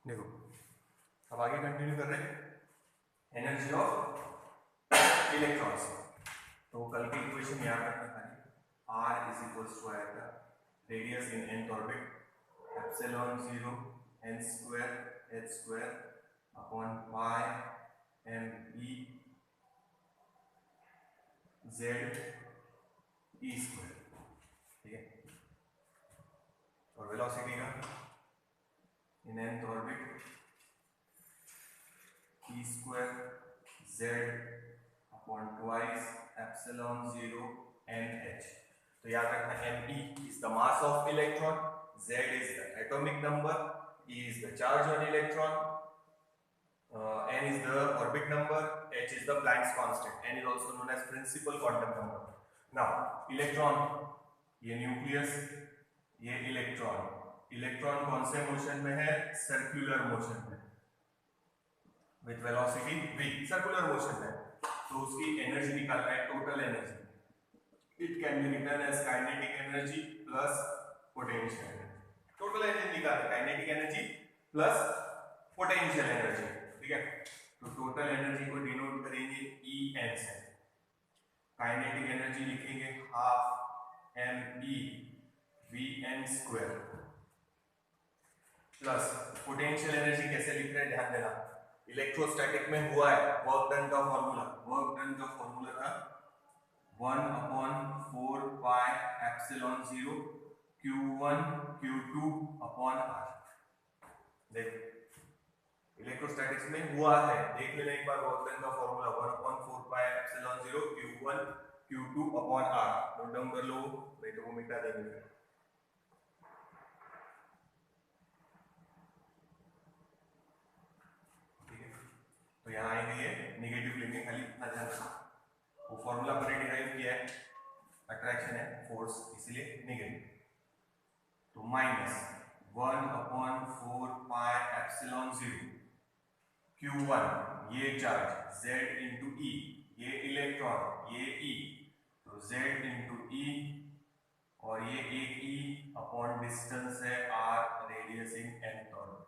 देखो अब आगे कंटिन्यू कर रहे हैं एनर्जी ऑफ इलेक्ट्रॉन्स। तो कल की इक्वेशन याद रखना खाली आर इज इक्वल्स टू आया रेडियस इन nth orbit epsilon 0 n square h square upon pi m e z e square, ठीक है। और वेलोसिटी का इन nth orbit e square z upon twice epsilon 0 n h। तो याद रखना m e is the mass of electron, z is the atomic number, e is the charge on electron, n is the orbit number, h is the Planck's constant, n is also known as principal quantum number. Now electron, ये nucleus, ये electron, electron कौन से motion में है? Circular motion में, with velocity v, circular motion है। तो उसकी एनर्जी निकालना है, total energy. It can be written as kinetic energy plus potential energy. Total energy निकालना, kinetic energy plus potential energy, ठीक है। तो टोटल एनर्जी को डिनोट करेंगे ई एन से। काइनेटिक एनर्जी लिखेंगे half m e v n square plus potential energy कैसे लिख रहे हैं ध्यान देना। इलेक्ट्रोस्टैटिक में हुआ है वर्क डन का फॉर्मूला, वर्क डन का फॉर्मूला था 1/4 pi epsilon 0 q1 q2 upon r। देख इलेक्ट्रोस्टैटिक्स में हुआ है, देख लेना एक बार वर्क डन का formula 1/4 pi epsilon 0 q1 q2 upon r। Note down कर लो, नहीं तो वो मिटा देंगे। तो यहाँ आएंगे ये नेगेटिव लेंगे, खाली इतना ध्यान रखना। वो फॉर्मूला पर डिराइव किया है, अट्रैक्शन है, फोर्स, इसलिए नेगेटिव। तो माइनस 1/4 पाई एप्सिलॉन 0 q1 ये चार्ज z इंटू ई, ये इलेक्ट्रॉन, ये e, तो z इंटू ई और ये एक e अपॉन डिस्टेंस है r, रेडियस इन nth ऑर्बिट।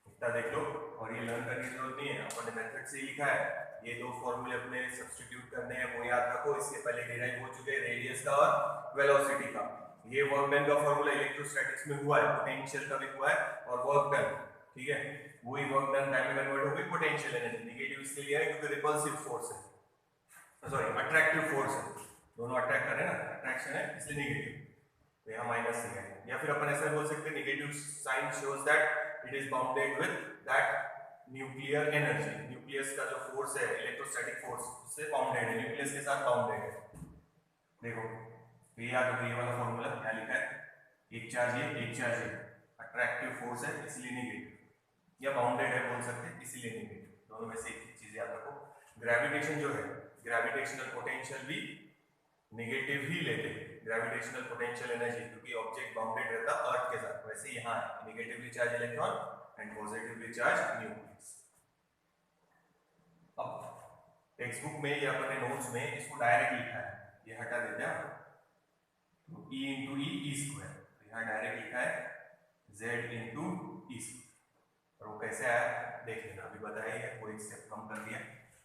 इतना देख लो, और ये लर्न करने की जरूरत नहीं है, अपने मेथड से ही लिखा है। ये दो फॉर्मूले अपने सब्स्टिट्यूट करने हैं, वो याद रखो। इसके पहले डिराइव हो चुके हैं रेडियस का और वेलोसिटी का। ये वर्क डन का फॉर्मूला इलेक्ट्रोस्टैटिक्स में हुआ है, पोटेंशियल का भी हुआ है और वर्क डन, ठीक है। वही वर्क डन टाइम में कन्वर्ट हो गई पोटेंशियल एनर्जी। नेगेटिव इसलिए लिया है क्योंकि रिपल्सिव फोर्स है, सॉरी अट्रैक्टिव फोर्स है, दोनों अट्रैक्ट कर रहे हैं ना, अट्रैक्शन है इसलिए नेगेटिव। तो यहाँ माइनस ही है, या फिर अपन ऐसा बोल सकते हैं negative sign shows that it is bounded with that nuclear energy. Nucleus का जो फोर्स है, इलेक्ट्रोस्टैटिक फोर्स, उससे बाउंडेड है, न्यूक्लियस के साथ बाउंडेड है। देखो तो ये याद रखो, ये वाला फॉर्मूला क्या लिखा है, एक चार्ज ये, एक चार्ज ये, अट्रैक्टिव फोर्स है इसलिए नेगेटिव, या बाउंडेड है बोल सकते हैं इसलिए नेगेटिव। दोनों में से एक चीज याद रखो। ग्रेविटेशन जो है, ग्रेविटेशनल पोटेंशियल भी नेगेटिव ही लेते हैं, ग्रेविटेशनल पोटेंशियल एनर्जी, क्योंकि ऑब्जेक्ट बाउंडेड रहता अर्थ के साथ। वैसे यहाँ है negatively charge electron and positively charge nucleus. अब टेक्स्ट बुक में या अपने नोट्स में इसको डायरेक्ट लिखा है, ये हटा देते हैं। तो E इंटू ई ई स्क्वायर, यहाँ डायरेक्ट लिखा है Z इंटू ई स्क्वायर। और वो कैसे आया देख लेना, अभी बताया है, वो एक स्टेप कम कर दिया।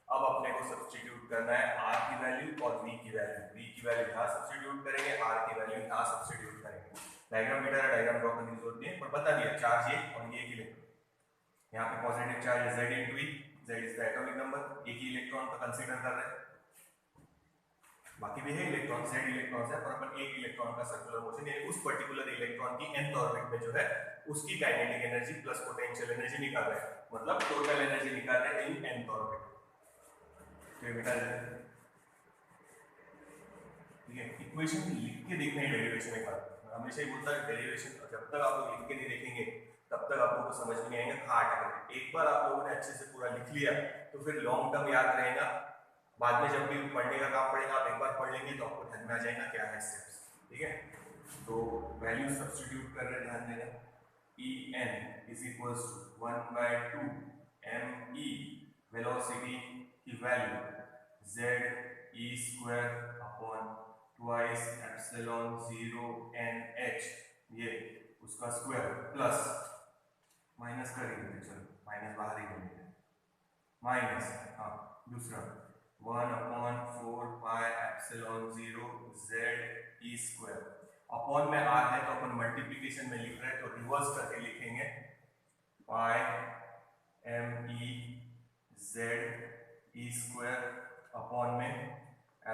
अब अपने को सब्स्टिट्यूट करना है r की वैल्यू और v की वैल्यू। v की वैल्यू यहाँ सब्स्टिट्यूट करेंगे, r की वैल्यू यहाँ सब्स्टिट्यूट करेंगे। डायग्राम बेटा डायग्राम ड्रॉ करने की जरूरत नहीं है, पर बता दिया चार्ज ये और ये इलेक्ट्रॉन। यहाँ पे पॉजिटिव चार्ज है z into E, z is the atomic number, एक ही इलेक्ट्रॉन का कंसीडर कर रहे हैं, बाकी भी है इलेक्ट्रॉन, z इलेक्ट्रॉन है, पर अपन एक इलेक्ट्रॉन का सर्कुलर मोशन यानी उस पर्टिकुलर इलेक्ट्रॉन की nth ऑर्बिट में जो है उसकी kinetic energy plus potential energy निकाल रहे हैं, मतलब टोटल एनर्जी निकाल रहे हैं इन nth ऑर्बिट। तो बेटा ठीक है, इक्वेशन लिख के देखना है डेरिवेशन एक बार। मैं हमेशा ही बोलता है डेरिवेशन जब तक आप लोग लिख के नहीं देखेंगे तब तक आप लोगों को समझ में नहीं आएगा कहाँ अटक। एक बार आप लोगों ने अच्छे से पूरा लिख लिया तो फिर लॉन्ग टर्म याद रहेगा, बाद में जब भी पढ़ने का काम पड़ेगा आप एक बार पढ़ लेंगे तो आपको ध्यान में आ जाएगा क्या है स्टेप्स, ठीक है। तो वैल्यू सब्स्टिट्यूट कर रहे, ध्यान देना। E n is equals to 1/2 m e, velocity की value z e square upon twice epsilon 0 n h, ये उसका स्क्वायर प्लस माइनस माइनस कर ही देते, चलो माइनस बाहर ही कर लेते, माइनस, हाँ दूसरा 1/4πε0 z² अपॉन में r है तो अपन मल्टीप्लिकेशन में लिख रहे हैं तो रिवर्स करके लिखेंगे पाई m e z² अपॉन में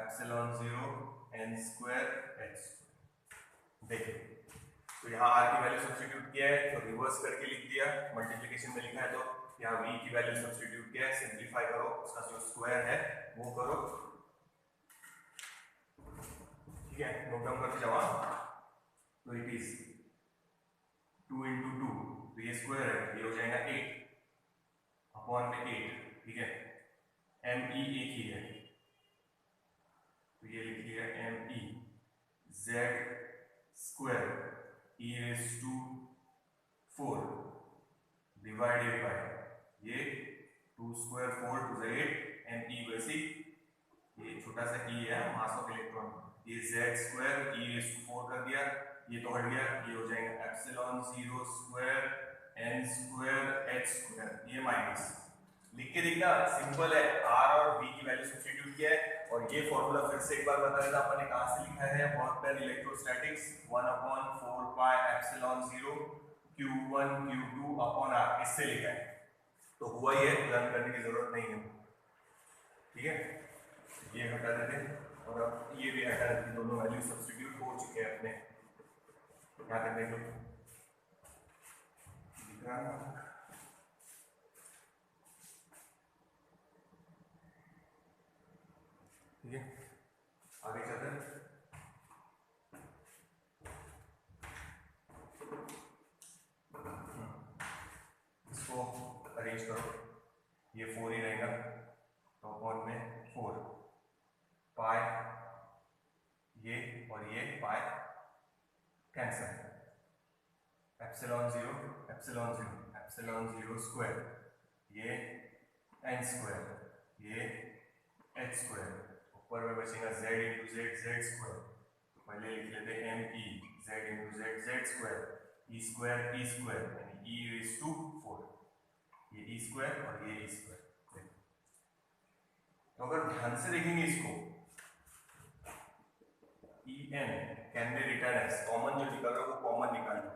ε0 n² h²। देखिए तो यहाँ r की वैल्यू सब्स्टिट्यूट किया है तो रिवर्स करके लिख दिया, मल्टीप्लिकेशन में लिखा है तो यहाँ v की वैल्यू सब्स्टिट्यूट किया है, सिंपलीफाई करो, उसका जो स्क्वायर है वो करो, ठीक है, नोट डाउन करके जाओ। तो इट इज 2 × 2 तो ये स्क्वायर है, ये हो जाएगा 8 अपॉन में 8, ठीक है, m e एक ही है तो ये लिखिए m e z² e⁴ divided by ये 2² 4 to the 8 m e वैसे ये छोटा सा e है मास ऑफ इलेक्ट्रॉन, ये z² e⁴ कर दिया, ये तो हट गया, ये हो जाएगा ε0² n² h², ये माइनस लिख के देखना, सिंपल है, r और v की वैल्यू सब्स्टिट्यूट किया है और ये फॉर्मूला फिर से एक बार बता देता अपन ने कहां से लिखा है, work done electrostatics 1/4πε0 q1 q2 upon r, इससे लिखा है तो हुआ ये, लर्न करने की जरूरत नहीं है, ठीक है, ये हटा देते और अब ये भी हटा देते, दोनों वैल्यू सब्स्टिट्यूट हो चुके हैं अपने, क्या करने को दिख रहा है, ठीक है, आगे चलते हैं। इसको अरेंज करो, ये 4 ही रहेगा तो अपॉन में 4 पाई ये और ये पाई कैंसल, ε0 ये n² ये h², ऊपर में बचेगा z × z z², तो पहले लिख लेते हैं m e z × z z² e² यानी e⁴, ये e² और ये e²। तो अगर ध्यान से देखेंगे इसको en can be written as, common जो निकल रहा है वो कॉमन निकाल लो,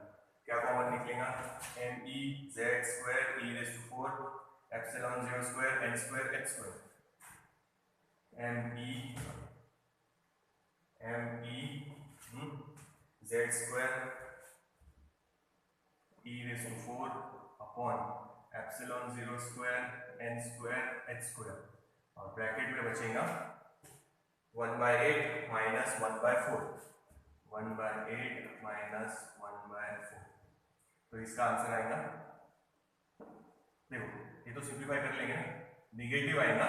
क्या कॉमन निकलेगा m e z² e⁴ ε0² n² h², m e z² e⁴ upon ε0² n² h² और ब्रैकेट में बचेगा 1/8 माइनस 1/4, 1/8 माइनस 1/4, तो इसका आंसर आएगा, देखो ये तो सिंप्लीफाई कर लेंगे ना, निगेटिव आएगा,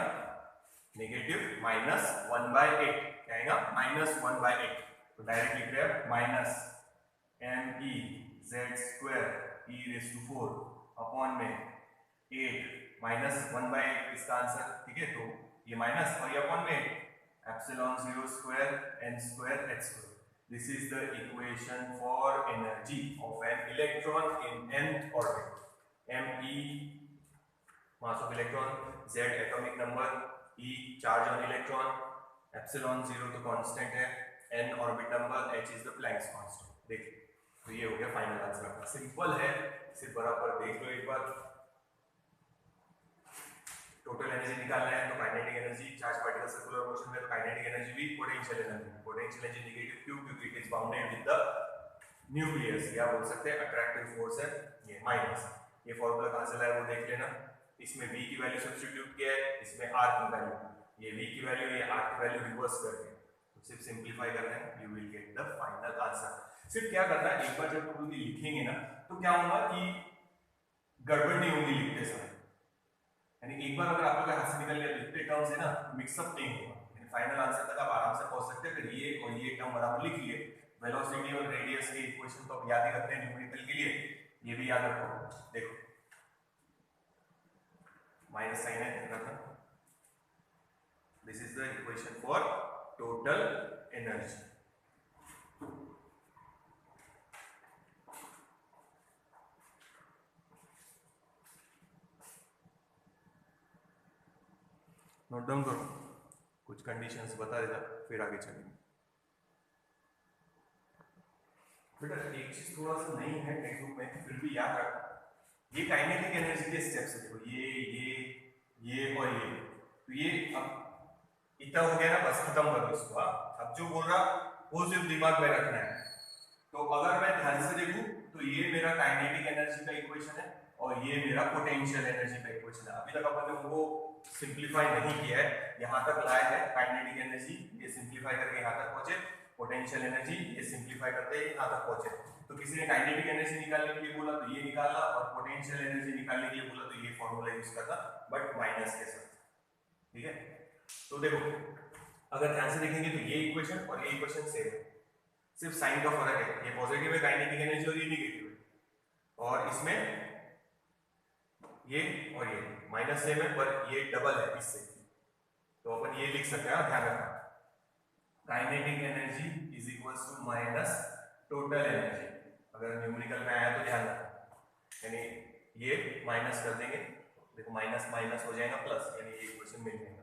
नेगेटिव माइनस 1/8, क्या आएगा -1/8, तो डायरेक्ट लिख रहे हैं minus m e z² e⁴ upon में 8 माइनस 1/8 इसका आंसर, ठीक है, तो ये माइनस और ये अपॉन में ε0² n² h²। This is the equation for energy of an electron in nth orbit. m e mass of electron, z atomic number, e charge on electron, ε0 तो कांस्टेंट है, n orbit number, h is the Planck's constant. देखिए तो ये हो गया final answer आपका, simple है, सिर्फ बराबर देख लो एक बार। टोटल एनर्जी निकालना है तो kinetic energy, charge particle circular motion में तो काइनेटिक एनर्जी भी potential energy, potential energy negative क्यों, क्योंकि it is bounded with the nucleus, या बोल सकते हैं अट्रैक्टिव फोर्स है ये माइनस। ये फॉर्मूला कहां से लाया वो देख लेना, इसमें v की वैल्यू सब्स्टिट्यूट किया है, इसमें r की वैल्यू, ये v की वैल्यू ये r की वैल्यू रिवर्स करके तो सिर्फ सिंपलीफाई करना है, you will get the final answer. सिर्फ क्या करना है, एक बार जब तुम लिखेंगे ना तो क्या होगा कि गड़बड़ नहीं होगी लिखते समय, यानी एक बार अगर आप लोग हाथ से निकल गया लिखते टर्म्स है ना, मिक्सअप नहीं होगा, यानी फाइनल आंसर तक आप आराम से पहुंच सकते हैं। अगर ये और ये टर्म बराबर लिख लिए, वेलोसिटी और रेडियस के इक्वेशन तो आप याद ही रखते हैं न्यूमेरिकल के लिए, ये भी याद रखो। देखो माइनस साइन है, this is the equation for total energy. Note down करो, कुछ कंडीशंस बता देता फिर आगे चलेंगे। बेटा एक चीज थोड़ा सा नहीं है टेक्स्ट बुक में, फिर भी याद रखना, ये काइनेटिक एनर्जी के स्टेप्स है। देखो ये और ये, तो ये अब इतना हो गया ना, बस खत्म करो इसको। अब जो बोल रहा वो सिर्फ दिमाग में रखना है। तो अगर मैं ध्यान से देखूं तो ये मेरा काइनेटिक एनर्जी का इक्वेशन है और ये मेरा पोटेंशियल एनर्जी का इक्वेशन है। अभी तक अपन ने उनको सिंप्लीफाई नहीं किया है, यहाँ तक लाया है। काइनेटिक एनर्जी ये सिंप्लीफाई करके यहाँ तक पहुंचे, पोटेंशियल एनर्जी ये सिंप्लीफाई करते यहाँ तक पहुंचे। तो किसी ने काइनेटिक एनर्जी निकालने के लिए बोला तो ये निकालना, और पोटेंशियल एनर्जी निकालने के लिए बोला तो ये फॉर्मूला यूज करना, बट माइनस के साथ। ठीक है, तो देखो अगर ध्यान से देखेंगे तो ये इक्वेशन और ये इक्वेशन सेम है, सिर्फ साइन का फर्क है। ये पॉजिटिव है काइनेटिक एनर्जी और ये नेगेटिव है, और इसमें ये और ये माइनस सेम है पर ये डबल है इससे। तो अपन ये लिख सकते हैं, ध्यान रखना, kinetic energy is equals to minus total energy. अगर न्यूमेरिकल में आया तो ध्यान रखना, यानी ये माइनस कर देंगे, देखो माइनस माइनस हो जाएगा प्लस, यानी ये इक्वेशन मिल जाएगा।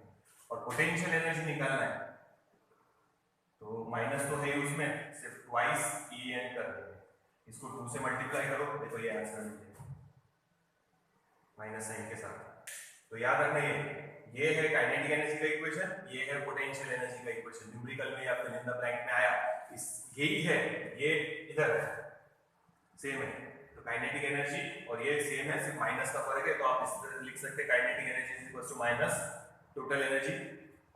और पोटेंशियल एनर्जी निकालना है तो माइनस तो है उसमें, सिर्फ ट्वाइस ई एन कर देंगे, इसको 2 से मल्टीप्लाई करो, देखो ये आंसर मिल जाएगा माइनस साइन के साथ। तो याद रखना ये है काइनेटिक एनर्जी का इक्वेशन, ये है पोटेंशियल एनर्जी का इक्वेशन। न्यूमेरिकल में या फिर इन द ब्लैंक में आया इस यही है, ये इधर है सेम है। तो काइनेटिक एनर्जी और ये सेम है, सिर्फ माइनस का फर्क है। तो आप इस तरह लिख सकते हैं kinetic energy is equal to minus total energy.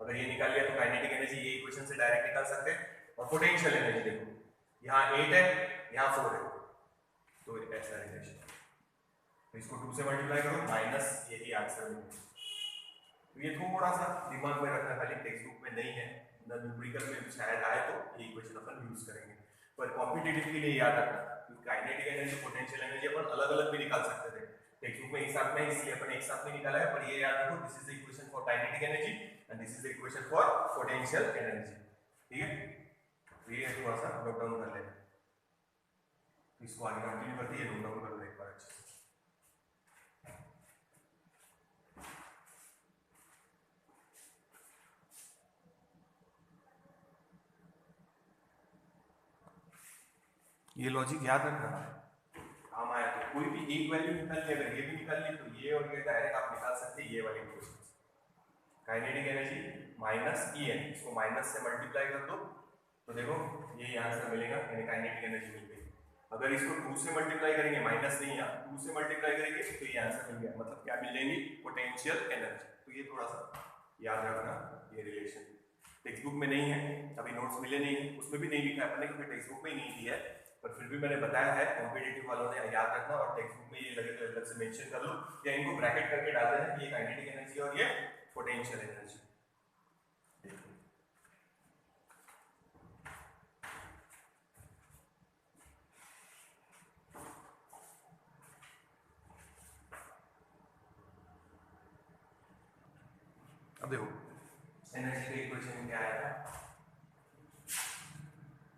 अगर ये निकाल लिया तो काइनेटिक एनर्जी ये इक्वेशन से डायरेक्ट निकाल सकते हैं। और पोटेंशियल एनर्जी देखो यहाँ 8 है यहाँ 4 है, तो ऐसा रिलेशन, तो इसको 2 से मल्टीप्लाई करो, माइनस यही आंसर मिलेगा। तो ये थोड़ा सा दिमाग में रखना, खाली टेक्स्ट बुक में नहीं है, न्यूमेरिकल में शायद आए तो ये इक्वेशन अपन यूज करेंगे, पर कॉम्पिटिटिव के लिए याद रखना काइनेटिक एनर्जी पोटेंशियल एनर्जी अपन अलग अलग भी निकाल सकते थे टेक्स्ट बुक में एक साथ में, इसलिए अपन एक साथ में निकाला है। पर ये याद रखो, this is the equation for kinetic energy and this is the equation for potential energy. ठीक है, तो ये थोड़ा सा नोट डाउन कर लेना, इसको आगे कंटिन्यू करते हैं, नोट डाउन कर लो एक बार अच्छे से। ये लॉजिक याद रखना, काम आया तो कोई भी एक वैल्यू निकाल ली, अगर ये भी निकाल ली तो ये और ये डायरेक्ट आप निकाल सकते हैं ये वाली equation. Kinetic energy minus E n, इसको माइनस से मल्टीप्लाई कर दो तो देखो ये आंसर मिलेगा, यानी काइनेटिक एनर्जी मिल गई। अगर इसको 2 से मल्टीप्लाई करेंगे, माइनस नहीं है 2 से मल्टीप्लाई करेंगे तो ये आंसर मिल गया, मतलब क्या मिल जाएंगी, पोटेंशियल एनर्जी। तो ये थोड़ा सा याद रखना, ये रिलेशन टेक्स्ट बुक में नहीं है, अभी नोट्स मिले नहीं है, उसमें भी नहीं लिखा है अपने, क्योंकि टेक्स्ट बुक में ही नहीं दिया है, पर फिर भी मैंने बताया है कॉम्पिटिटिव वालों ने याद रखना, और टेक्स्ट बुक में ये लगे तो अलग से मेंशन कर लो या इनको ब्रैकेट करके डाल देना, ये काइनेटिक एनर्जी और ये पोटेंशियल एनर्जी। अब देखो एनर्जी का इक्वेशन क्या आया था,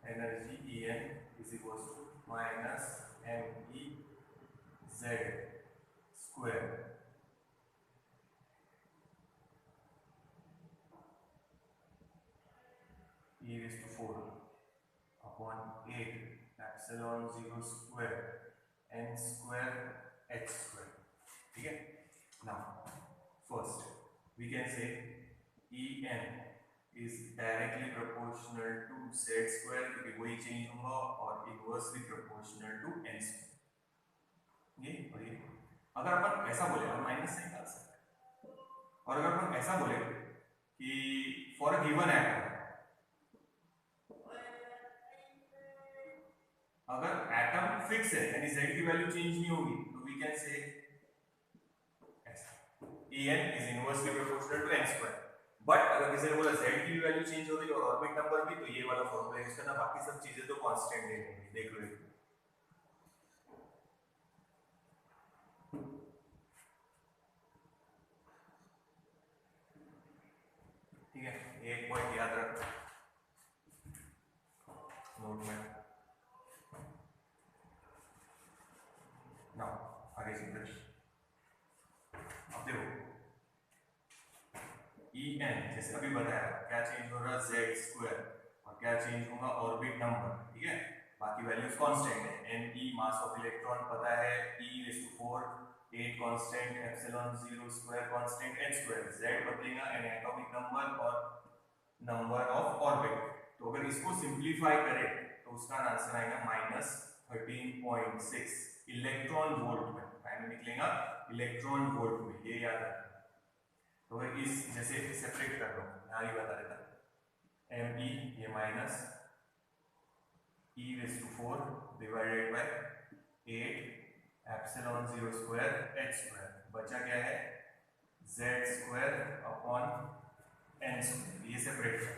energy E n is equal to minus m e z square e raised to 4 upon 8 epsilon 0 square n square h square. ठीक है, now first we can say En is directly proportional to z square, क्योंकि वही change होगा, और inversely proportional to n square। ये और ये अगर अपन ऐसा बोले, हम माइनस से निकाल सकते हैं, और अगर अपन ऐसा बोले कि फॉर अ गिवन एटम, अगर एटम फिक्स है यानी z की वैल्यू चेंज नहीं होगी, तो we can say En is inversely proportional to n square। But अगर किसी ने बोला z की वैल्यू चेंज हो रही है और ऑर्बिट नंबर भी, तो ये वाला फॉर्मूला यूज करना, बाकी सब चीजें तो कांस्टेंट रहेंगी, देख लो। ठीक है, एक पॉइंट याद रखो नोट में। नाउ आगे चलते हैं। अब देखो E En, जैसे अभी बताया क्या चेंज हो रहा है z स्क्वायर और क्या चेंज होगा ऑर्बिट नंबर, ठीक है, बाकी वैल्यूज कांस्टेंट है। Ne मास ऑफ इलेक्ट्रॉन पता है, e⁴ 8 constant, epsilon 0 square constant, h square, z बदलेगा एंड एटॉमिक नंबर और नंबर ऑफ ऑर्बिट। तो अगर इसको सिंप्लीफाई करें तो उसका आंसर आएगा -13.6 इलेक्ट्रॉन वोल्ट में, टाइम निकलेगा इलेक्ट्रॉन वोल्ट में, ये याद रखना। तो इस जैसे सेपरेट कर लो, यहाँ ही बता देता me, ये minus e⁴ divided by 8 epsilon 0 square h square, बचा क्या है z square upon n square, ये सेपरेट कर।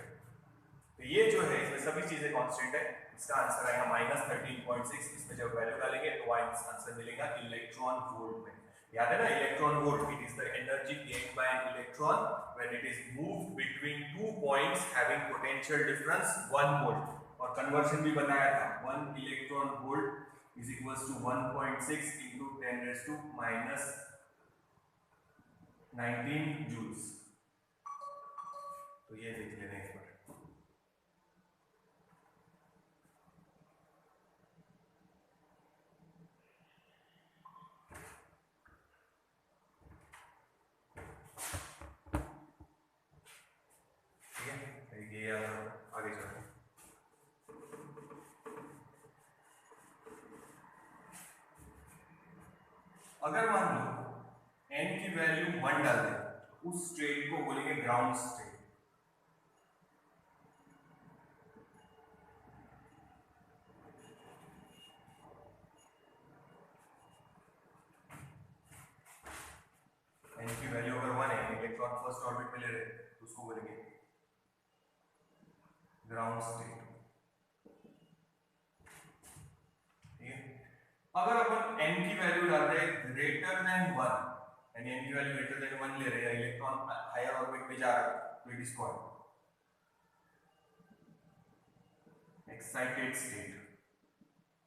तो ये जो है इसमें सभी चीजें कांस्टेंट है, इसका आंसर आएगा -13.6। इसमें जब वैल्यू डालेंगे तो आंसर मिलेगा इलेक्ट्रॉन वोल्ट में। याद है ना electron volt, it is the energy gained by an electron when it is moved between two points having potential difference 1 volt. और कन्वर्जन भी बताया था, 1 electron volt is equals to 1.6 into 10⁻⁻19 joules. तो ये देख लेना एक बार। आगे चलते हैं। अगर मान लो n की वैल्यू 1 डाल दें तो उस स्टेट को बोलेंगे ग्राउंड स्टेट। n की वैल्यू अगर 1 है, इलेक्ट्रॉन फर्स्ट ऑर्बिट में ले रहे तो उसको बोलेंगे ग्राउंड स्टेट, ठीक है। अगर अपन n की वैल्यू डाल रहे ग्रेटर देन 1, यानी n की वैल्यू ग्रेटर देन 1 ले रहे हैं, इलेक्ट्रॉन हायर ऑर्बिट में जा रहा है, तो it is called excited state,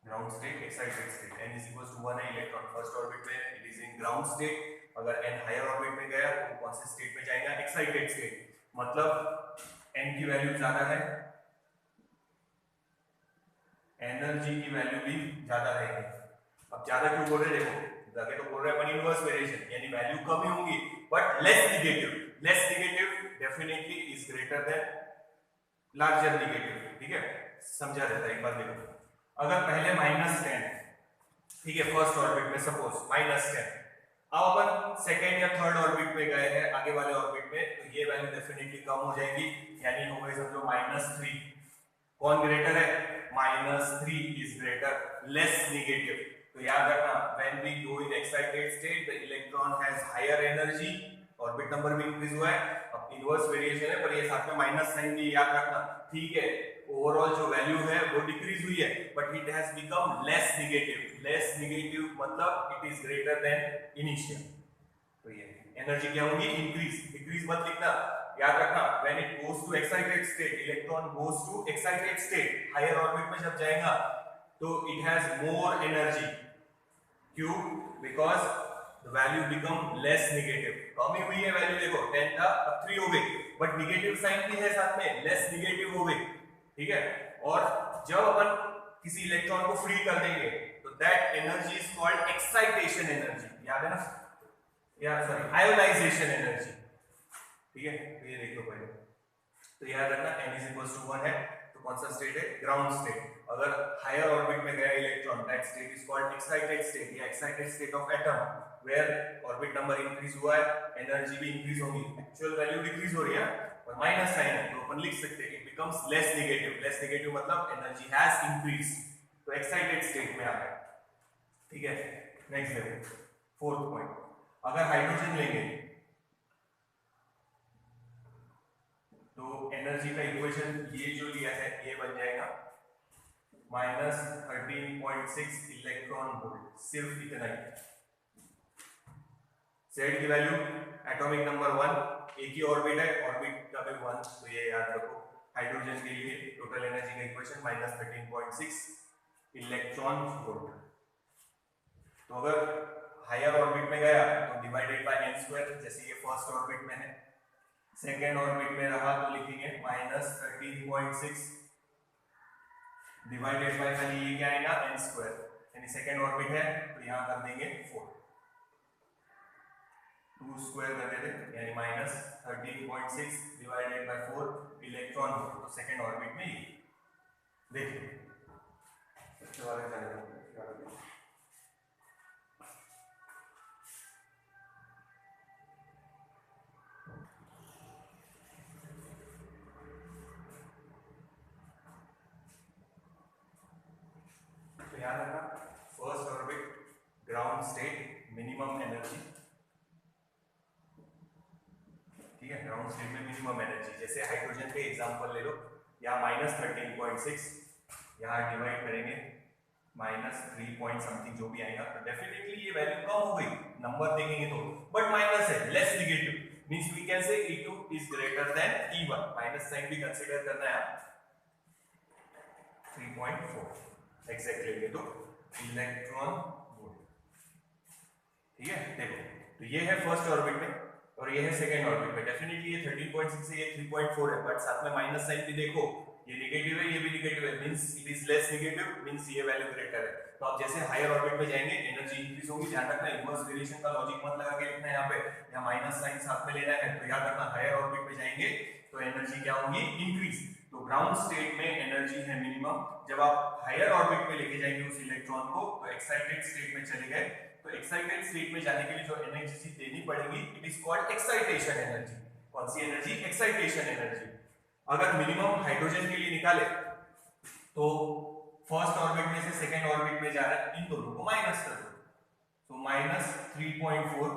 ground state, excited state. n is equal to 1 है, इलेक्ट्रॉन फर्स्ट ऑर्बिट में, it is in ground state. अगर n हायर ऑर्बिट में गया तो कौन से स्टेट में जाएगा, एक्साइटेड स्टेट। मतलब n की वैल्यू ज्यादा है, एनर्जी की वैल्यू भी ज्यादा रहेगी। अब ज्यादा क्यों बोल रहे हैं, देखो जाके तो बोल रहे हैं अपन इनवर्स वेरिएशन, यानी वैल्यू कम ही होंगी but less negative. Less negative definitely is greater then larger negative, ठीक है, समझा रहता है। एक बार देखो, अगर पहले -10, ठीक है, फर्स्ट ऑर्बिट में सपोज -10, अब अपन सेकेंड या थर्ड ऑर्बिट में गए हैं, आगे वाले ऑर्बिट में, तो ये वैल्यू डेफिनेटली कम हो जाएगी, यानी हो गई समझो -3। कौन ग्रेटर है, -3 इज ग्रेटर, लेस नेगेटिव। तो याद रखना when we go in excited state the electron has higher energy, orbit number भी इंक्रीज हुआ है। अब इनवर्स वेरिएशन है पर ये साथ में माइनस साइन भी याद रखना, ठीक है। ओवरऑल जो वैल्यू है वो डिक्रीज हुई है but it has become less negative. Less negative मतलब it is greater than initial. तो ये एनर्जी क्या होगी, इंक्रीज। डिक्रीज मत लिखना, याद रखना when it goes to excited state, electron goes to excited state, higher orbit में जब जाएगा तो इट हैज मोर एनर्जी। क्यों, because the value become less negative. कम ही हुई है वैल्यू, देखो 10 था अब 3 हो गई, बट नेगेटिव साइन भी है साथ में, लेस नेगेटिव हो गई, ठीक है। और जब अपन किसी इलेक्ट्रॉन को फ्री कर देंगे तो that energy is called excitation energy, याद है ना, या सॉरी आयोनाइजेशन एनर्जी, ठीक है। तो ये देख लो पहले, तो याद रखना n इज इक्वल टू 1 है तो कौन सा स्टेट है, ग्राउंड स्टेट। अगर हायर ऑर्बिट में गया electron, that state is called excited state या excited state of atom, where orbit number increase हुआ है, एनर्जी भी इंक्रीज होगी, एक्चुअल वैल्यू डिक्रीज हो रही है और माइनस साइन है, तो अपन लिख सकते हैं it becomes less negative. Less negative मतलब एनर्जी हैज इंक्रीज्ड, तो एक्साइटेड स्टेट में आ गया, ठीक है। नेक्स्ट देखो, फोर्थ पॉइंट, अगर हाइड्रोजन लेंगे तो एनर्जी का इक्वेशन ये जो लिया है ये बन जाएगा -13.6 इलेक्ट्रॉन वोल्ट, सिर्फ इतना ही। Z की वैल्यू, एटॉमिक नंबर 1, एक ही ऑर्बिट है, ऑर्बिट का भी 1, तो ये याद रखो। हाइड्रोजन के लिए टोटल एनर्जी का इक्वेशन -13.6 इलेक्ट्रॉन वोल्ट। तो अगर हायर ऑर्बिट में गया तो डिवाइडेड बाय n स्क्वायर, जैसे ये फर्स्ट ऑर्बिट में है, सेकेंड ऑर्बिट में रहा तो लिखेंगे -13.6 डिवाइडेड बाय खाली ये क्या आएगा n², यानी सेकेंड ऑर्बिट है तो यहाँ कर देंगे 4, 2² कर देते यानी -13.6 डिवाइडेड बाय 4 इलेक्ट्रॉन वोल्ट, तो सेकेंड ऑर्बिट में ये देखिए सबसे वाले जाने याद रखना first orbit ground state minimum energy, ठीक है, ग्राउंड स्टेट में मिनिमम एनर्जी, जैसे हाइड्रोजन के एग्जांपल ले लो, यहाँ -13.6 यहाँ डिवाइड करेंगे -3 पॉइंट समथिंग जो भी आएगा तो डेफिनेटली ये वैल्यू कम हो गई, नंबर देखेंगे तो, बट माइनस है, less negative, means we can say E2 is greater than E1, minus sign भी कंसीडर करना है, 3.4 एग्जैक्ट लेंगे तो इलेक्ट्रॉन वोल्ट, ठीक है। देखो तो ये है फर्स्ट ऑर्बिट में और ये है सेकंड ऑर्बिट में, डेफिनेटली ये 13.6 से ये 3.4 है, बट साथ में माइनस साइन भी देखो, ये नेगेटिव है ये भी नेगेटिव है, means it is less negative, means ये वैल्यू ग्रेटर है। तो आप जैसे हायर ऑर्बिट में जाएंगे एनर्जी इंक्रीज होगी, ध्यान रखना इनवर्स वेरिएशन का लॉजिक मत लगा के लिखना है, यहाँ पे यहाँ माइनस साइन साथ में लेना है, तो याद रखना हायर ऑर्बिट में जाएंगे तो एनर्जी क्या होगी इंक्रीज। तो ग्राउंड स्टेट में एनर्जी है मिनिमम, जब आप हायर ऑर्बिट में लेके जाएंगे उस इलेक्ट्रॉन को तो एक्साइटेड स्टेट में चले गए, तो एक्साइटेड स्टेट में जाने के लिए जो एनर्जी देनी पड़ेगी it is called excitation energy. कौन सी एनर्जी? Excitation energy. अगर मिनिमम हाइड्रोजन के लिए निकाले तो फर्स्ट ऑर्बिट में से सेकंड ऑर्बिट में जा रहा है, इन दोनों को माइनस कर दो, तो -3.4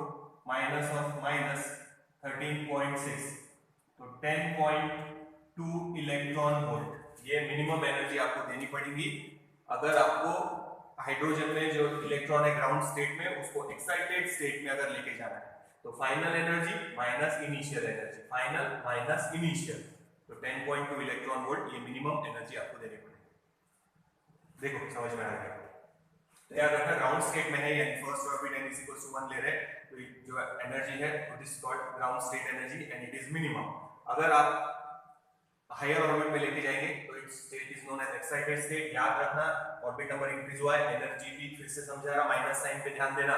माइनस ऑफ -13.6 तो 10.2 इलेक्ट्रॉन वोल्ट, ये मिनिमम एनर्जी आपको देनी पड़ेगी अगर आपको हाइड्रोजन में जो इलेक्ट्रॉन है ग्राउंड स्टेट में उसको एक्साइटेड स्टेट में अगर लेके जाना है। तो final energy minus initial energy, final minus initial, तो 10.2 इलेक्ट्रॉन वोल्ट ये मिनिमम एनर्जी आपको देनी पड़ेगी। देखो समझ में आ गया? तो याद रखना ग्राउंड स्टेट में है यानी फर्स्ट ऑर्बिट n = 1 ले रहे हैं, तो जो एनर्जी है it is called ground state energy and it is minimum. अगर आप हायर ऑर्बिट में लेके जाएंगे तो its state is known as excited state. याद रखना ऑर्बिट नंबर इंक्रीज हुआ है, एनर्जी भी फिर से समझा रहा, माइनस साइन पे ध्यान देना,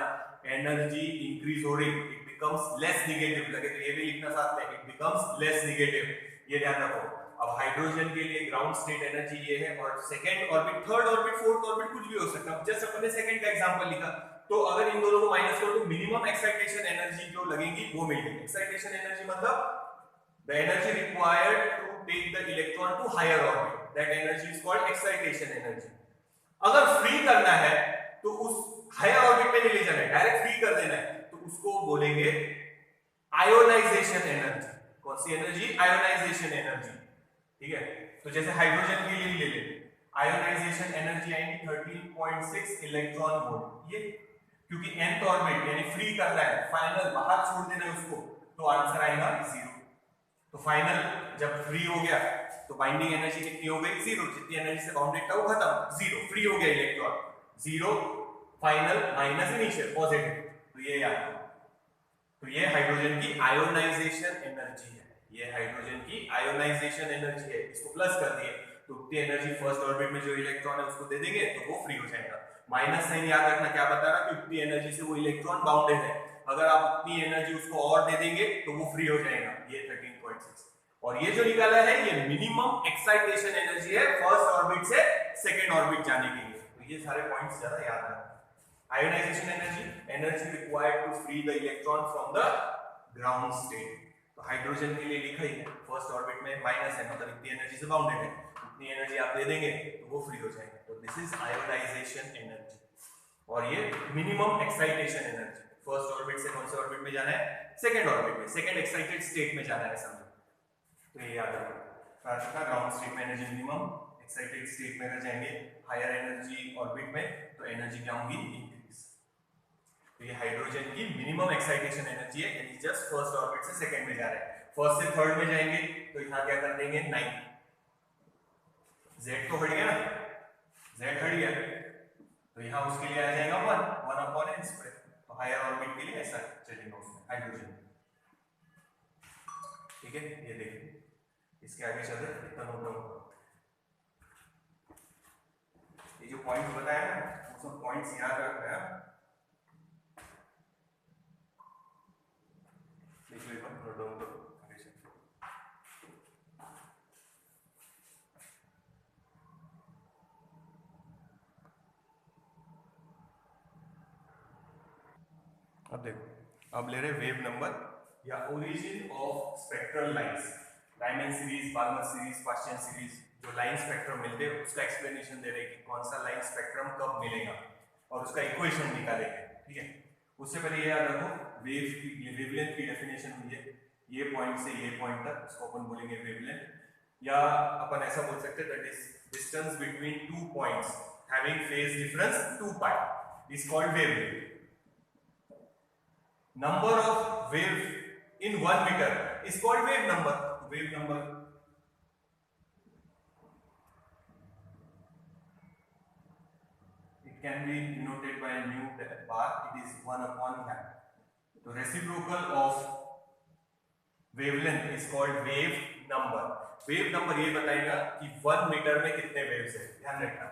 एनर्जी इंक्रीज हो रही, इट बिकम्स लेस नेगेटिव, लगे तो ये भी लिखना साथ में, इट बिकम्स लेस नेगेटिव, ये ध्यान रखो। अब हाइड्रोजन के लिए ग्राउंड स्टेट एनर्जी ये है और second orbit, third orbit, fourth orbit कुछ भी हो सकता है, जस्ट अपने सेकंड का एग्जांपल लिखा, तो अगर इन दोनों को माइनस करो तो मिनिमम एक्साइटेशन एनर्जी जो लगेगी वो मिलेगी। एक्साइटेशन एनर्जी मतलब the energy required to take the electron to higher orbit, that energy is called excitation energy। अगर फ्री करना है तो उस हायर ऑर्बिट में नहीं ले जाना है, डायरेक्ट फ्री कर देना है, तो उसको बोलेंगे आयोनाइजेशन एनर्जी। कौन सी एनर्जी? आयोनाइजेशन एनर्जी, ठीक है। तो जैसे हाइड्रोजन के लिए ले लेते, आयोनाइजेशन एनर्जी आएगी 13.6 इलेक्ट्रॉन वोल्ट, ये क्योंकि nth ऑर्बिट यानी फ्री करना है, फाइनल बाहर छोड़ देना है उसको, तो आंसर आएगा 0। तो फाइनल जब फ्री हो गया तो बाइंडिंग एनर्जी कितनी हो गई? 0, जितनी एनर्जी से बाउंडेड था वो खत्म, 0 फ्री हो गया electron, 0 final minus initial positive, तो ये याद रखो। तो ये हाइड्रोजन की आयोनाइजेशन एनर्जी है, ये हाइड्रोजन की आयोनाइजेशन एनर्जी है, इसको प्लस कर दिए तो उतनी एनर्जी फर्स्ट ऑर्बिट में जो इलेक्ट्रॉन है उसको दे देंगे तो वो फ्री हो जाएगा। माइनस साइन याद रखना क्या बता रहा कि उतनी एनर्जी से वो इलेक्ट्रॉन बाउंडेड है, अगर आप उतनी एनर्जी उसको और दे देंगे तो वो फ्री हो जाएगा, ये 13.6। और ये जो निकाला है ये मिनिमम एक्साइटेशन एनर्जी है फर्स्ट ऑर्बिट से सेकंड ऑर्बिट जाने के लिए, तो ये सारे पॉइंट्स ज्यादा याद रखना। Ionisation energy, energy required to free the electron from the ground state, तो हाइड्रोजन के लिए लिखा ही है फर्स्ट ऑर्बिट में माइनस है, मतलब इतनी एनर्जी से बाउंडेड है, उतनी एनर्जी आप दे देंगे तो वो फ्री हो जाएगा, तो दिस इज आयोनाइजेशन एनर्जी। और ये minimum excitation energy, first orbit से कौन से ऑर्बिट में जाना है? सेकंड ऑर्बिट में, सेकंड एक्साइटेड स्टेट में जाना है समझो, तो ये याद रखना। ग्राउंड स्टेट में एनर्जी मिनिमम, एक्साइटेड स्टेट में अगर जाएंगे हायर एनर्जी ऑर्बिट में तो एनर्जी क्या होगी? इंक्रीज। तो ये हाइड्रोजन की मिनिमम एक्साइटेशन एनर्जी है, यानी जस्ट फर्स्ट ऑर्बिट से सेकंड में जा रहा है। फर्स्ट से थर्ड में जाएंगे तो यहां क्या कर देंगे? 9, Z तो हट गया ना, Z हट गया तो यहां उसके लिए आ जाएगा 1/n², तो हायर ऑर्बिट के लिए ऐसा चलेगा उसमें हाइड्रोजन। ठीक है, ये देखिए, इसके आगे चलते इतना नोट डाउन करो। ये जो पॉइंट्स बताया ना, वो सब पॉइंट्स याद रखना है। देखो एक बार नोट डाउन करो। अब देखो, अब ले रहे वेव नंबर या origin of spectral lines, Lyman series, Balmer series, Paschen series, जो लाइन स्पेक्ट्रम मिलते हैं उसका एक्सप्लेनेशन दे रहे हैं कि कौन सा लाइन स्पेक्ट्रम कब मिलेगा और उसका इक्वेशन निकालेंगे। ठीक है, उससे पहले ये याद रखो, वेव की वेवलेंथ की डेफिनेशन हुई है, ये पॉइंट से ये पॉइंट तक, उसको अपन बोलेंगे वेवलेंथ, या अपन ऐसा बोल सकते हैं that is distance between two points having phase difference 2 pi is called wavelength. Number of waves in 1 meter is called wave number. Wave number it can be denoted by mu bar. It is 1 upon lambda. So reciprocal of wavelength is called wave number. Wave number ये बताएगा कि 1 metre में कितने waves है, ध्यान रखना।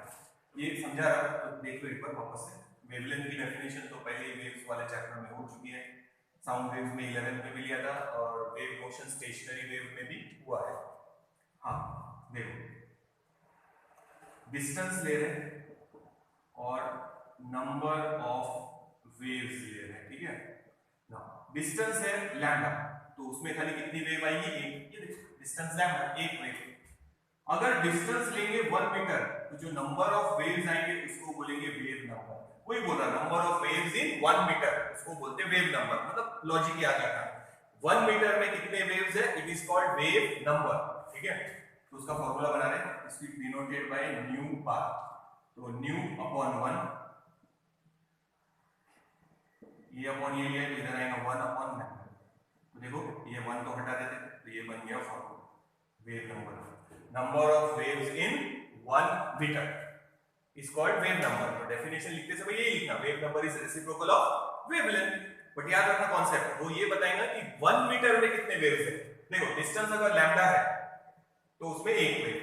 ये समझा रहा, तो देख लो एक बार वापस से। वेवलेंथ की डेफिनेशन तो पहले वेव्स वाले चैप्टर में हो चुकी है, साउंड वेव्स में 11th में भी लिया था और वेव मोशन स्टेशनरी वेव में भी हुआ है। हाँ देखो, डिस्टेंस ले रहे हैं और नंबर ऑफ वेव्स ले रहे हैं। ठीक है ना, डिस्टेंस है लैम्डा, तो उसमें खाली कितनी वेव आएगी, एक। ये देखो डिस्टेंस लैम्डा, एक वेव। अगर डिस्टेंस लेंगे 1 मीटर तो जो नंबर ऑफ वेव्स आएंगे उसको बोलेंगे वेव नंबर। कोई बोल रहा number of waves in 1 metre, उसको बोलते हैं वेव नंबर, मतलब लॉजिक याद रखना। 1 मीटर में कितने वेव्स है, it is called wave number. ठीक है, तो उसका फॉर्मूला बना रहे हैं, इसकी डिनोटेड बाय न्यू बार। तो न्यू अपॉन 1, ये अपॉन ये लिया तो इधर आएगा 1 अपॉन लैम्डा। तो देखो ये 1 तो हटा देते, तो ये बन गया formula wave number. Number of waves in 1 metre is called wave number। तो डेफिनेशन लिखते समय यही लिखना, wave number is reciprocal of wavelength। But याद रखना कॉन्सेप्ट, वो ये बताएगा कि 1 मीटर में कितने वेव्स है। देखो डिस्टेंस अगर लैम्डा है तो उसमें एक वेव,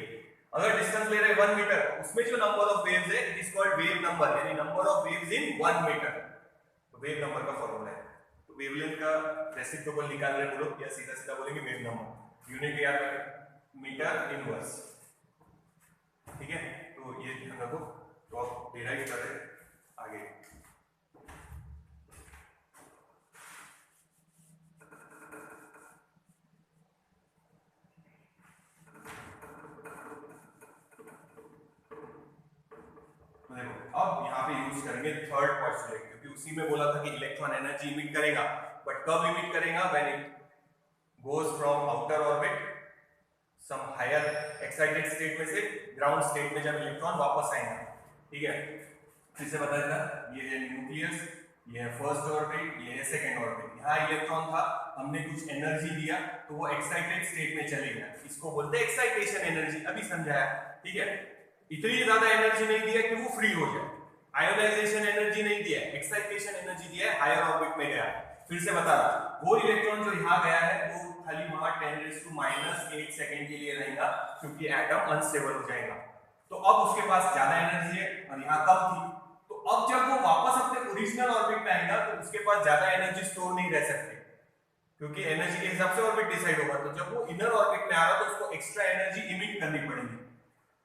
अगर डिस्टेंस ले रहे 1 मीटर उसमें जो नंबर ऑफ वेव्स है it is called wave number, यानी number of waves in 1 metre. तो वेव नंबर का फॉर्मूला है। तो वेवलेंथ का रेसिप्रोकल निकाल रहे बोलो या सीधा सीधा बोलेंगे वेव नंबर। यूनिट याद रखें, मीटर इनवर्स। ठीक है, तो ये ध्यान रखो। तो आप डिराइव करें आगे। तो देखो अब यहाँ पे यूज करेंगे थर्ड पोस्टुलेट, क्योंकि उसी में बोला था कि इलेक्ट्रॉन एनर्जी इमिट करेगा, बट कब इमिट करेगा, when it goes from outer orbit some higher excited state में से ग्राउंड स्टेट में जब इलेक्ट्रॉन वापस आएगा। ठीक है, फिर से बता देता, ये है न्यूक्लियस, ये है फर्स्ट ऑर्बिट, ये है सेकंड ऑर्बिट। यहाँ इलेक्ट्रॉन था, हमने कुछ एनर्जी दिया तो वो एक्साइटेड स्टेट में चले गया, इसको बोलते हैं एक्साइटेशन एनर्जी। अभी समझाया। ठीक है, इतनी ज्यादा एनर्जी नहीं दिया कि वो फ्री हो जाए, आयोनाइजेशन एनर्जी नहीं दिया, एक्साइटेशन एनर्जी दिया है, हायर ऑर्बिट में गया। फिर से बता रहा, वो इलेक्ट्रॉन जो यहाँ गया है वो खाली वहां 10⁻⁸ सेकंड के लिए रहेगा, क्योंकि एटम अनस्टेबल हो जाएगा। तो अब उसके पास ज्यादा एनर्जी है और यहाँ कम थी, तो अब जब वो वापस अपने ओरिजिनल ऑर्बिट में आएगा तो उसके पास ज्यादा एनर्जी स्टोर नहीं रह सकती, क्योंकि एनर्जी के हिसाब से ऑर्बिट डिसाइड होगा। तो जब वो इनर ऑर्बिट में आ रहा तो उसको एक्स्ट्रा एनर्जी इमिट करनी पड़ेगी।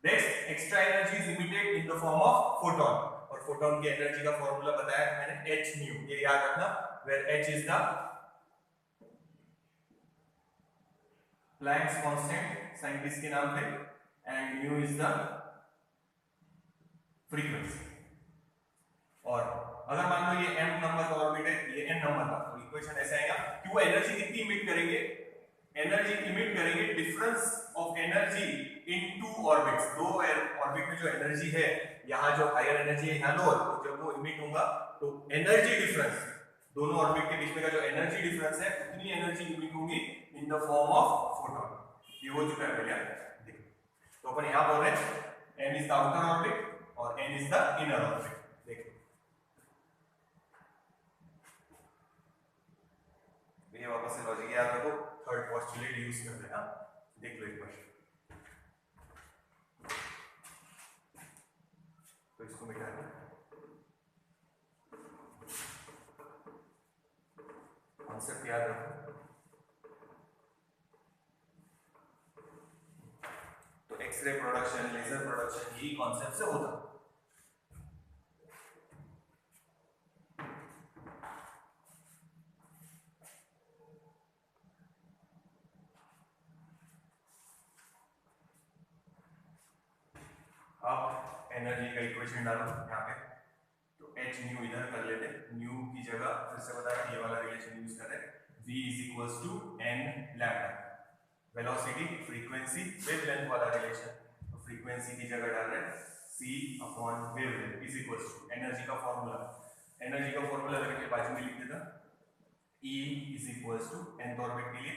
Next, extra energy is emitted in the form of photon, और फोटोन की एनर्जी का फॉर्मूला बताया मैंने h nu, ये याद रखना, where h is the Planck's constant, scientist के नाम थे, and mu is the frequency. और अगर मान लो ये m नंबर का ऑर्बिट है, ये n नंबर का, तो इक्वेशन ऐसा आएगा कि वो एनर्जी कितनी इमिट करेंगे, एनर्जी इमिट करेंगे difference of energy in two orbits. दो ऑर्बिट में जो एनर्जी है, यहाँ जो हायर एनर्जी है, यहाँ लोअर, तो जब वो इमिट होगा तो एनर्जी डिफरेंस दोनों ऑर्बिट के बीच में का जो एनर्जी डिफरेंस है उतनी एनर्जी इमिट होगी इन द फॉर्म ऑफ फोटोन। ये हो चुका है भैया। तो अपन यहाँ बोल रहे हैं n is the outer orbit और n is the inner orbit. देखो ये वापस से लॉजिक याद रखो, थर्ड पोस्टुलेट यूज कर रहे हैं। देख लो एक बार, तो इसको मिटा दें, कॉन्सेप्ट याद रखो। तो एक्सरे प्रोडक्शन, लेजर प्रोडक्शन, यही कॉन्सेप्ट से होता। अब एनर्जी का इक्वेशन डालो यहाँ पे, तो एच न्यू इधर कर लेते, न्यू की जगह फिर से बताया ये वाला रिलेशन यूज करें, v is equals to n lambda, velocity frequency wavelength वाला रिलेशन, तो फ्रीक्वेंसी की जगह डाल रहे c upon wavelength is equals to energy का फॉर्मूला, एनर्जी का फॉर्मूला अगर के बाजू में लिख देता, E is equals to nth orbit के लिए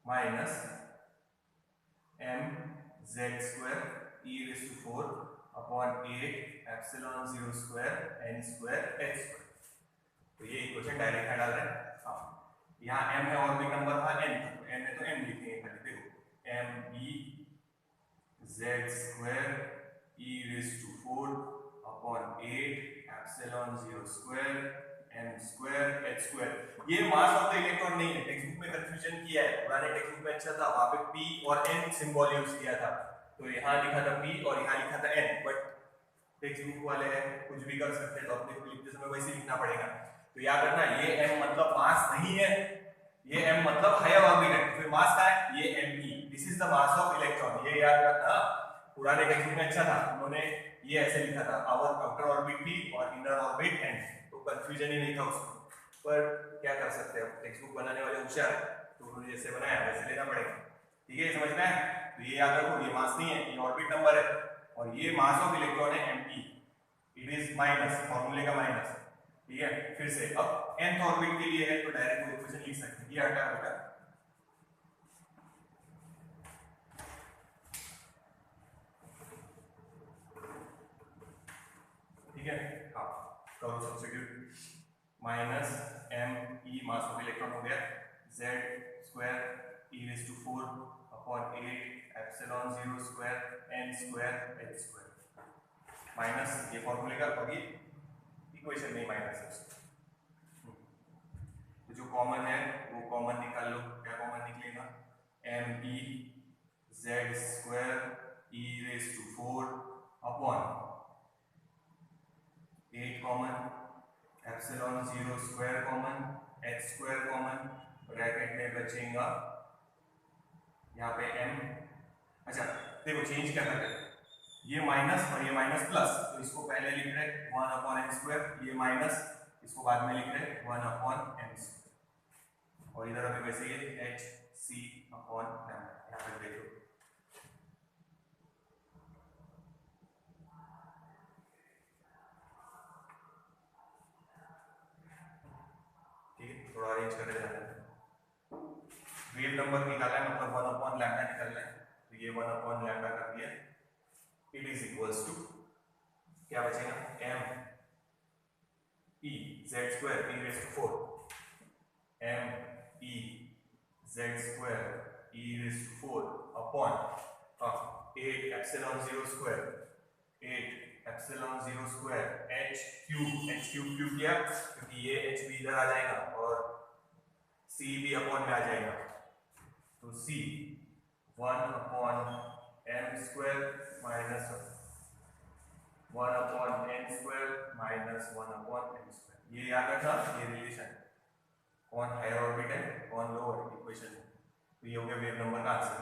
minus m z square e raised to 4 upon 8 epsilon 0 square n square h square. तो ये इक्वेशन डायरेक्ट यहाँ डाल रहे हैं। हाँ, यहाँ m है और भी नंबर था n, तो m है तो m लिखेंगे खाली, देखो m e z square e raised to 4 upon 8 epsilon 0 square n square h square. ये मास ऑफ द इलेक्ट्रॉन नहीं है, टेक्स्ट बुक में कंफ्यूजन किया है, पुराने टेक्स्ट बुक में अच्छा था, वहां पे p और n सिंबल यूज किया था, तो यहाँ लिखा था p और यहाँ लिखा था n, बट टेक्स्ट बुक वाले हैं कुछ भी कर सकते हैं, तो अपने को लिखते समय वैसे लिखना पड़ेगा। तो याद रखना ये m मतलब मास नहीं है, ये m मतलब हायर ऑर्बिट है, फिर मास क्या है, ये me, this is the mass of electron, ये याद रखना। पुराने टेक्स्ट बुक में अच्छा था, उन्होंने ये ऐसे लिखा था, आवर आउटर ऑर्बिट p और इनर ऑर्बिट n, तो कंफ्यूजन ही नहीं था उसमें। पर क्या कर सकते हैं, टेक्स्ट बुक बनाने वाले होशियार है, तो उन्होंने जैसे बनाया वैसे लेना पड़ेगा। ठीक है, समझ में आया? तो ये याद रखो, ये मास नहीं है, ये ऑर्बिट नंबर है, और ये मास ऑफ इलेक्ट्रॉन है me, इट इज माइनस, फॉर्मूले का माइनस। ठीक है, फिर से अब nth ऑर्बिट के लिए है तो डायरेक्ट वो इक्वेशन लिख सकते हैं, ये हटा बेटा, ठीक है। हाँ, करो substitute, minus m e mass of electron हो गया z square e raise to 4 upon 8 epsilon 0 square n square h square, minus ये फॉर्मूले का, और ये इक्वेशन में माइनस है, तो जो कॉमन है वो कॉमन निकाल लो, क्या कॉमन निकलेगा, m e z square e raise to 4 upon 8 common, epsilon 0 square common, h square common, bracket में बचेगा यहाँ पे m। अच्छा देखो चेंज क्या करते हैं, ये माइनस और ये माइनस प्लस, तो इसको पहले लिख रहे 1 अपॉन n स्क्वायर, ये माइनस इसको बाद में लिख रहे 1 अपॉन n स्क्वायर, और इधर अभी वैसे ये h c अपॉन लैम्डा, यहाँ पे देखो थोड़ा अरेंज कर देना है। वेव नंबर निकाला है, मतलब 1 अपॉन लैम्डा निकालना है, तो ये 1 अपॉन लैम्डा कर दिया, इट इज इक्वल्स टू क्या बचेगा, m e z square e raise to 4, m e z square e raise to 4 upon 8 epsilon 0 square, 8 epsilon 0 square h cube किया, क्योंकि ये h भी इधर आ जाएगा और c भी अपॉन में आ जाएगा, तो c 1 upon m square minus 1 upon n square minus 1 upon m square, ये याद रखना, ये रिलेशन कौन हायर ऑर्बिट है कौन लोअर, इक्वेशन है, तो ये हो गया वेव नंबर का answer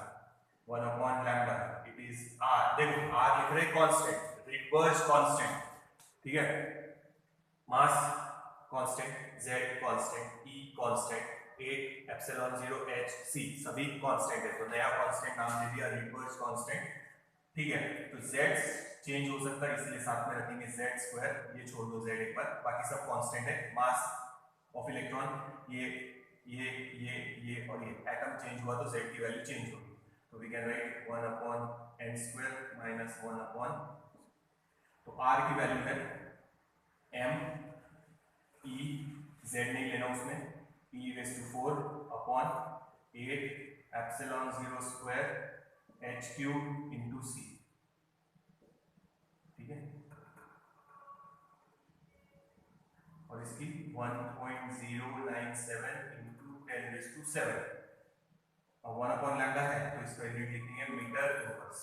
1 upon lambda, it is r, देखो r लिख रहे कांस्टेंट, रिवर्स कांस्टेंट, ठीक है, mass constant, z constant, e constant, 8 epsilon 0 h c सभी कांस्टेंट है, तो नया कांस्टेंट नाम दे दिया रिवर्स कांस्टेंट, ठीक है। तो z चेंज हो सकता है, इसलिए साथ में रखेंगे z स्क्वायर, ये छोड़ दो z एक बार, बाकी सब कांस्टेंट है, मास ऑफ इलेक्ट्रॉन ये और ये एटम चेंज हुआ तो z की वैल्यू चेंज होगी, तो we can write 1 upon n square minus 1 upon, तो r की वैल्यू है m e z नहीं लेना उसमें, e raise to 4 upon 8 epsilon 0 square h cube into c, ठीक है, और इसकी 1.097 इंटू 10⁻⁷, और 1/λ है तो इसका यूनिट लिखेंगे मीटर इनवर्स।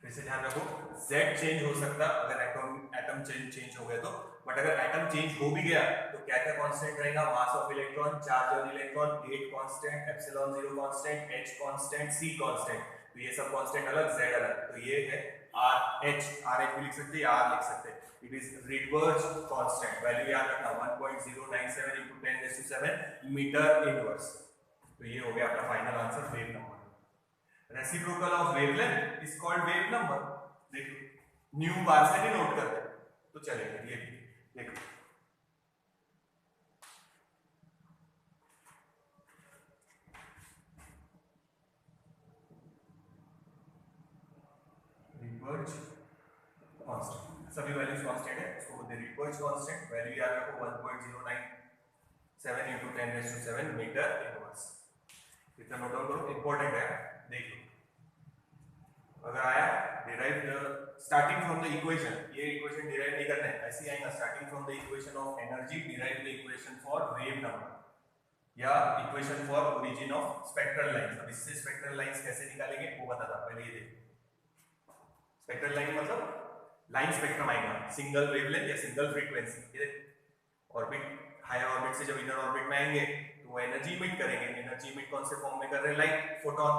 फिर से ध्यान रखो, z चेंज हो सकता अगर एटम चेंज हो गया तो, बट अगर एटम चेंज हो भी गया तो क्या क्या कांस्टेंट रहेगा? मास of electron, charge on electron, 8 constant, epsilon 0 constant, h constant, c constant, तो ये सब कांस्टेंट अलग, z अलग, तो ये है RH भी लिख सकते हैं, r लिख सकते हैं। It is Rydberg constant, value याद रखना 1.097 into 10⁻⁷ मीटर इनवर्स। तो ये हो गया अपना final answer, wave number. Reciprocal of wavelength is called wave number. देखो न्यू बार से भी नोट करते हैं तो चलेगा, ये देखो रिडबर्ग कांस्टेंट, सभी वैल्यूज कांस्टेंट है, इसको बोलते हैं रिडबर्ग कांस्टेंट। वैल्यू याद रखो 1.097 into 10⁻⁷ मीटर इनवर्स। इतना नोट डाउन करो, इंपॉर्टेंट है। देखो अगर आया derive the starting from the equation, ये इक्वेशन डिराइव नहीं करना है, ऐसे ही आएगा starting from the equation of energy derive the equation for wave number या equation for origin of spectral lines. अब इससे स्पेक्ट्रल लाइंस कैसे निकालेंगे वो बताता, पहले ये देखो। स्पेक्ट्रल लाइन मतलब लाइन स्पेक्ट्रम आएगा, सिंगल वेवलेंथ या सिंगल फ्रीक्वेंसी। ये ऑर्बिट, हायर ऑर्बिट से जब इनर ऑर्बिट में आएंगे तो वो एनर्जी इमिट करेंगे। एनर्जी इमिट कौन से फॉर्म में कर रहे हैं? लाइट, फोटोन,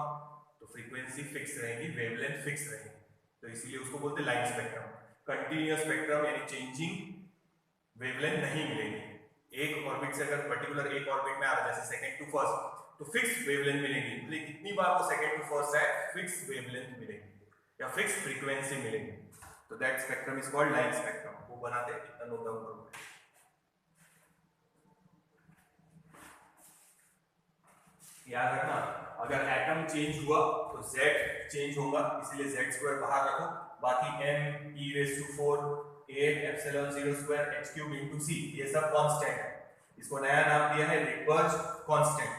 तो फ्रीक्वेंसी फिक्स रहेगी, वेवलेंथ फिक्स रहेगी, तो इसीलिए उसको बोलते हैं लाइन स्पेक्ट्रम। कंटीन्यूअस स्पेक्ट्रम यानी चेंजिंग वेवलेंथ नहीं मिलेगी। एक ऑर्बिट से अगर पर्टिकुलर एक ऑर्बिट में आ रहा है जैसे सेकंड टू फर्स्ट, तो फिक्स वेवलेंथ मिलेगी, इसलिए कितनी बार वो सेकंड टू फर्स्ट है फिक्स वेवलेंथ मिलेगी या फिक्स फ्रीक्वेंसी मिलेगी, तो that spectrum is called line spectrum. वो बनाते हैं, इतना नोट डाउन करो। याद रखना अगर एटम चेंज हुआ तो z चेंज होगा, इसलिए z² बाहर रखो, बाकी m e⁴ 8 epsilon 0 square h cube into c ये सब कांस्टेंट है। इसको नया नाम दिया है Rydberg constant.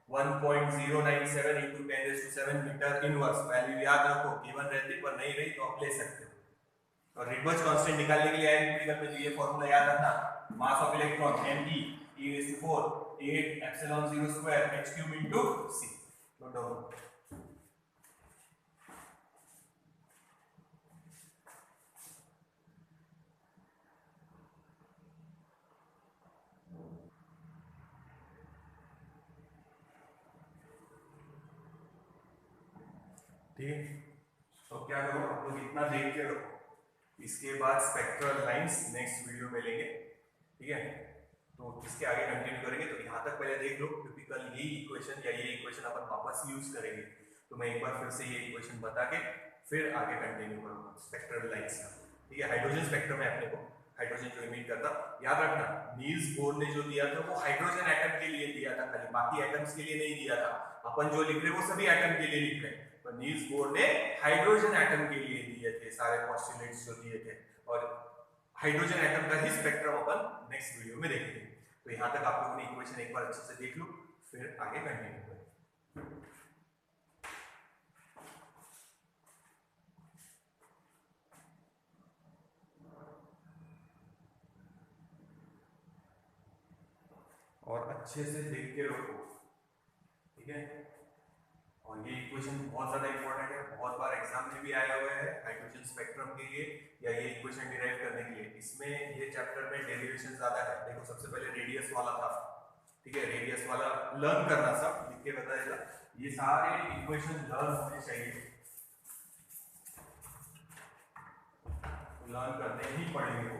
1.097 into 10⁻⁷ metre inverse. Value याद रखो, गिवन रहती पर नहीं रही तो आप ले सकते हो। और रिडबर्ग कांस्टेंट निकालने के लिए एनालिटिकल में ये फार्मूला याद रखना, मास of electron me e⁴ 8 epsilon 0 square h cube into c। Note down. ठीक है, तो क्या करो आप लोग इतना देख के रखो, इसके बाद स्पेक्ट्रल लाइंस नेक्स्ट वीडियो में लेंगे, ठीक है। तो इसके आगे कंटिन्यू करेंगे, तो यहाँ तक पहले देख लो, क्योंकि कल यही इक्वेशन या ये इक्वेशन अपन वापस यूज करेंगे, तो मैं एक बार फिर से ये इक्वेशन बता के फिर आगे कंटिन्यू करूँगा स्पेक्ट्रल लाइंस का, ठीक है। हाइड्रोजन स्पेक्ट्रम है अपने को, हाइड्रोजन जो इमिट करता, याद रखना नील्स बोर ने जो दिया था वो हाइड्रोजन एटम के लिए दिया था खाली, बाकी एटम्स के लिए नहीं दिया था। अपन जो लिख रहे वो सभी एटम के लिए लिख रहे हैं, पर नील्स बोर ने हाइड्रोजन एटम के लिए दिए थे सारे पोस्टुलेट्स जो दिए थे, और हाइड्रोजन एटम का ही स्पेक्ट्रम अपन नेक्स्ट वीडियो में देखेंगे। तो यहाँ तक आप लोगों ने इक्वेशन एक बार अच्छे से देख लो, फिर आगे कंटिन्यू करें। और अच्छे से देख के रखो, ठीक है। और ये इक्वेशन बहुत ज्यादा इंपॉर्टेंट है, बहुत बार एग्जाम में भी आया हुआ है हाइड्रोजन स्पेक्ट्रम के लिए या ये इक्वेशन डिराइव करने के लिए। इसमें ये चैप्टर में डेरिवेशन ज्यादा है। देखो सबसे पहले रेडियस वाला था, ठीक है, रेडियस वाला लर्न करना, सब लिख के बताएगा। ये सारे इक्वेशन लर्न होने चाहिए, लर्न करने ही पड़ेंगे वो।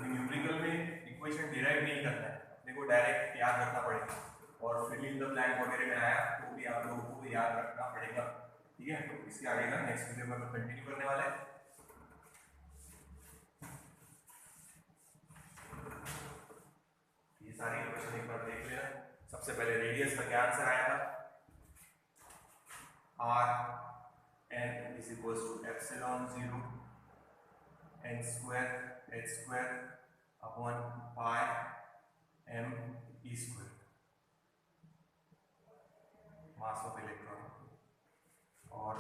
न्यूमेरिकल में इक्वेशन डिराइव नहीं करना है, देखो डायरेक्ट याद रखना पड़ेगा, और फिल इन द ब्लैंक वगैरह में आया तो भी आप लोगों को याद रखना पड़ेगा, ठीक है। तो इसके आगे का नेक्स्ट वीडियो में कंटिन्यू करने वाला है। ये सारी इक्वेशन एक बार देख लेना। सबसे पहले रेडियस का क्या आंसर आया था, r n is equals to epsilon 0 n square h square upon pi m e square, mass of electron, और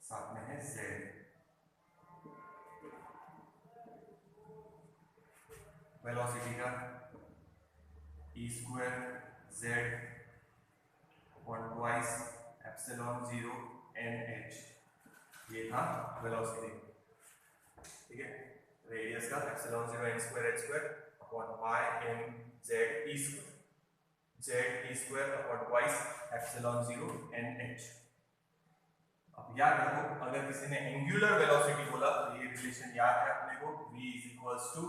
साथ में है z, वेलोसिटी का e square z upon twice epsilon 0 n h, ये था वेलोसिटी, ठीक है। रेडियस का epsilon 0 n square h square upon pi m z e square, z e square upon twice epsilon 0 n h। अब याद रखो, अगर किसी ने एंगुलर वेलोसिटी बोला तो ये रिलेशन याद है अपने को, v is equals to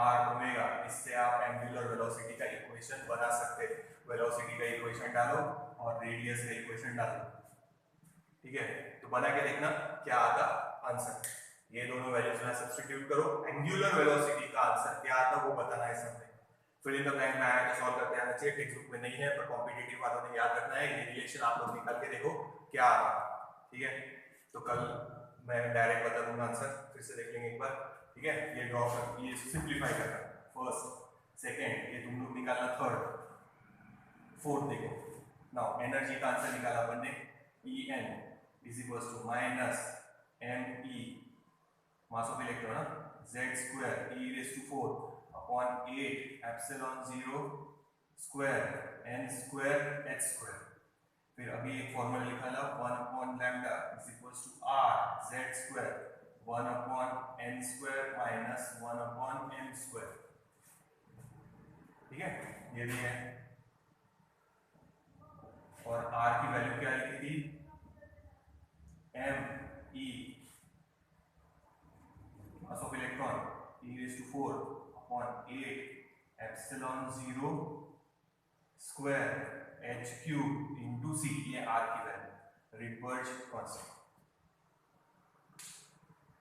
r omega. इससे आप एंगुलर वेलोसिटी का इक्वेशन बना सकते हैं। वेलोसिटी का इक्वेशन डालो और रेडियस का इक्वेशन डालो, ठीक है। तो बना के देखना क्या आता आंसर, ये दोनों वैल्यूज में सब्स्टिट्यूट करो, एंगुलर वेलोसिटी का आंसर क्या आता वो बताना है सबने। फिल इन द ब्लैंक में आया तो सॉल्व करते आना चाहिए, टेक्स्ट बुक में नहीं है पर कॉम्पिटिटिव वालों ने याद रखना है। ये रिलेशन आप लोग निकाल के देखो क्या आता, ठीक है। तो कल मैं डायरेक्ट बता दूंगा आंसर, फिर से देख लेंगे एक बार, ठीक है। ये ड्रॉ कर, ये सिंपलीफाई करना, फर्स्ट सेकंड ये तुम लोग निकालना, थर्ड फोर्थ देखो। नाउ एनर्जी का आंसर निकाला अपन ने, En is equals to minus me mass of electron z square e raised to 4 upon 8 epsilon 0 square n square h square। फिर अभी एक फॉर्मूला लिखा था 1 upon lambda is equals to r z square 1 upon n square minus 1 upon m square, ठीक है। ये भी है, और r की वैल्यू क्या लिखी थी, m e mass of electron e raised to 4 upon 8 epsilon 0 square h cube into c, ये r की वैल्यू, रिडबर्ग कांस्टेंट।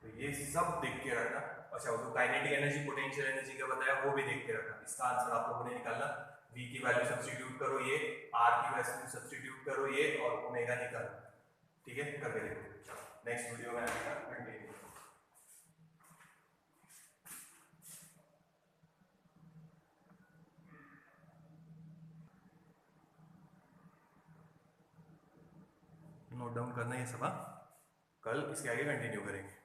तो ये सब देख के रखना। अच्छा, वो जो काइनेटिक एनर्जी पोटेंशियल एनर्जी का बताया वो भी देख के रखना। इसका आंसर आप लोगों ने निकालना, v की वैल्यू सब्स्टिट्यूट करो ये, r की वैल्यू सब्स्टिट्यूट करो ये, और ओमेगा निकालो, ठीक है। करके देखो, चलो नेक्स्ट वीडियो में आएगा कंटिन्यू। नोट डाउन करना ये सब, कल इसके आगे कंटिन्यू करेंगे।